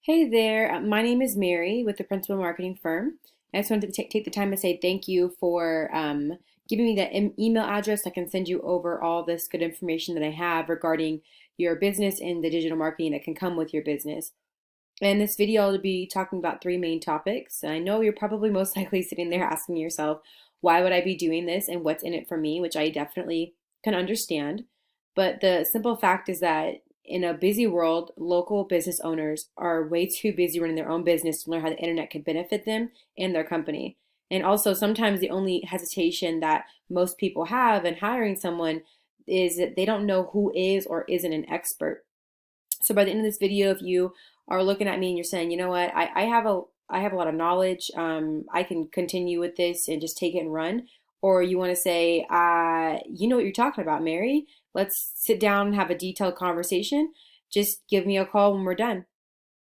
Hey there, my name is Mary with the Principal Marketing Firm. I just wanted to take the time to say thank you for giving me that email address. I can send you over all this good information that I have regarding your business and the digital marketing that can come with your business. In this video, I'll be talking about three main topics. I know you're probably most likely sitting there asking yourself, why would I be doing this and what's in it for me, which I definitely can understand. But the simple fact is that in a busy world, local business owners are way too busy running their own business to learn how the internet can benefit them and their company. And also, sometimes the only hesitation that most people have in hiring someone is that they don't know who is or isn't an expert. So by the end of this video, if you are looking at me and you're saying, you know what, I have a lot of knowledge, I can continue with this and just take it and run, or you want to say, you know what you're talking about, Mary. Let's sit down and have a detailed conversation. Just give me a call when we're done,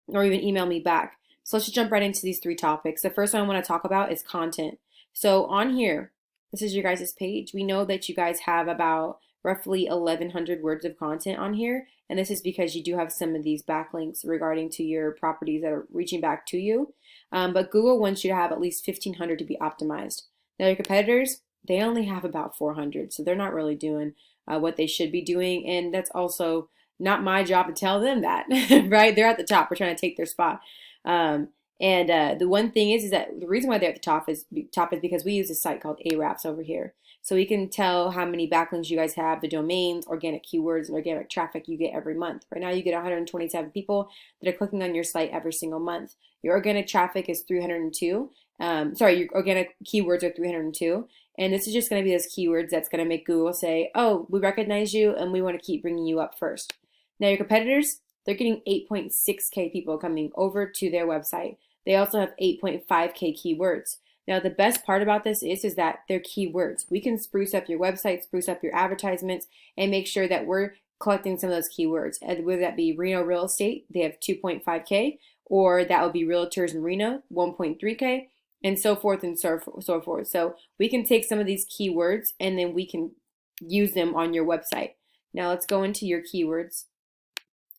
or even email me back. So let's just jump right into these three topics. The first one I want to talk about is content. So on here, this is your guys' page. We know that you guys have about roughly 1,100 words of content on here. And this is because you do have some of these backlinks regarding to your properties that are reaching back to you. But Google wants you to have at least 1,500 to be optimized. Now your competitors, they only have about 400. So they're not really doing what they should be doing. And that's also not my job to tell them that, right? They're at the top. We're trying to take their spot. Um, and the one thing is that the reason why they're at the top is because we use a site called Ahrefs over here. So we can tell how many backlinks you guys have, the domains, organic keywords, and organic traffic you get every month. Right now you get 127 people that are clicking on your site every single month. Your organic traffic is 302. Your organic keywords are 302. And this is just going to be those keywords that's going to make Google say, oh, we recognize you and we want to keep bringing you up first. Now your competitors, they're getting 8.6K people coming over to their website. They also have 8.5K keywords. Now, the best part about this is that they're keywords. We can spruce up your website, spruce up your advertisements, and make sure that we're collecting some of those keywords. And whether that be Reno real estate, they have 2.5K, or that would be realtors in Reno, 1.3K, and so forth and so forth. So we can take some of these keywords and then we can use them on your website. Now let's go into your keywords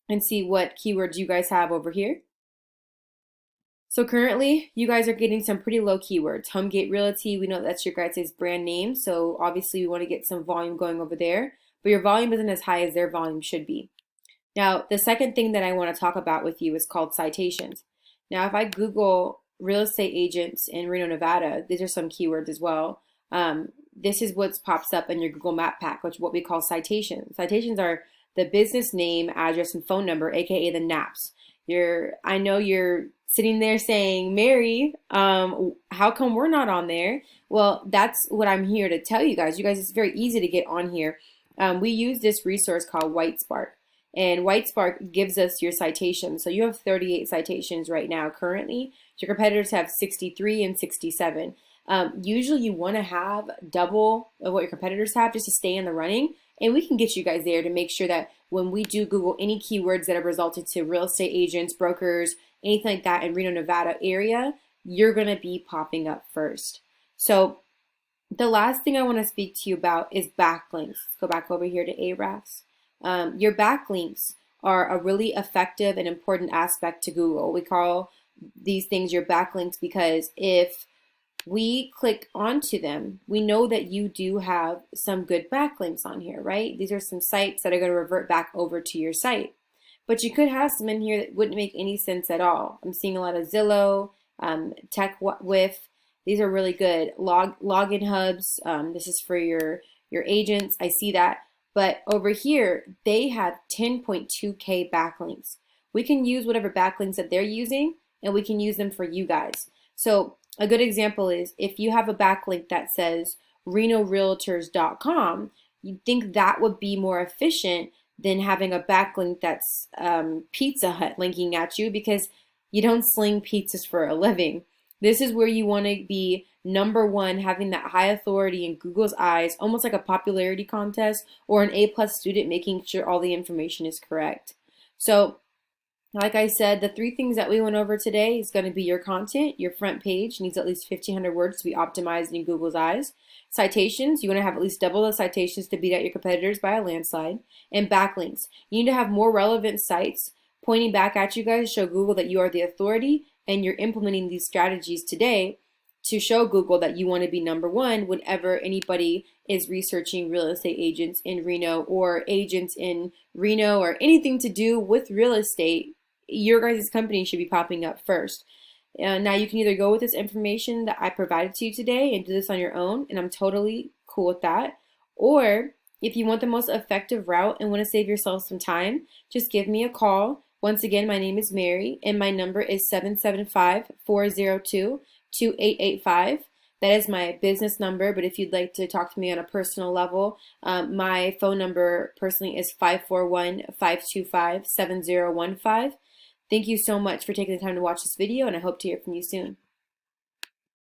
and see what keywords you guys have over here. So currently, you guys are getting some pretty low keywords. Homegate Realty, we know that's your guys' brand name, so obviously we want to get some volume going over there, but your volume isn't as high as their volume should be. Now, the second thing that I want to talk about with you is called citations. Now, if I Google real estate agents in Reno, Nevada, these are some keywords as well. This is what pops up in your Google Map pack, which is what we call citations. Citations are the business name, address, and phone number, aka the NAPs. I know you're sitting there saying, Mary, how come we're not on there? Well, that's what I'm here to tell you guys. You guys, it's very easy to get on here. We use this resource called WhiteSpark, and WhiteSpark gives us your citations. So you have 38 citations right now currently. Your competitors have 63 and 67. Usually you want to have double of what your competitors have just to stay in the running. And we can get you guys there to make sure that when we do Google any keywords that have resulted to real estate agents, brokers, anything like that in Reno, Nevada area, you're going to be popping up first. So the last thing I want to speak to you about is backlinks. Let's go back over here to Ahrefs. Your backlinks are a really effective and important aspect to Google. We call these things your backlinks because if we click onto them, we know that you do have some good backlinks on here, right? These are some sites that are going to revert back over to your site. But you could have some in here that wouldn't make any sense at all. I'm seeing a lot of Zillow, TechWith. These are really good. Login hubs. This is for your agents. I see that. But over here, they have 10.2K backlinks. We can use whatever backlinks that they're using, and we can use them for you guys. So a good example is if you have a backlink that says renorealtors.com, you'd think that would be more efficient than having a backlink that's Pizza Hut linking at you because you don't sling pizzas for a living. This is where you want to be number one, having that high authority in Google's eyes, almost like a popularity contest or an A+ student, making sure all the information is correct. So like I said, the three things that we went over today is going to be your content. Your front page needs at least 1,500 words to be optimized in Google's eyes. Citations, you want to have at least double the citations to beat out your competitors by a landslide. And backlinks, you need to have more relevant sites pointing back at you guys to show Google that you are the authority and you're implementing these strategies today to show Google that you want to be number one whenever anybody is researching real estate agents in Reno or agents in Reno or anything to do with real estate. Your guys' company should be popping up first. Now you can either go with this information that I provided to you today and do this on your own, and I'm totally cool with that. Or if you want the most effective route and want to save yourself some time, just give me a call. Once again, my name is Mary, and my number is 775-402-2885. That is my business number, but if you'd like to talk to me on a personal level, my phone number personally is 541-525-7015. Thank you so much for taking the time to watch this video, and I hope to hear from you soon.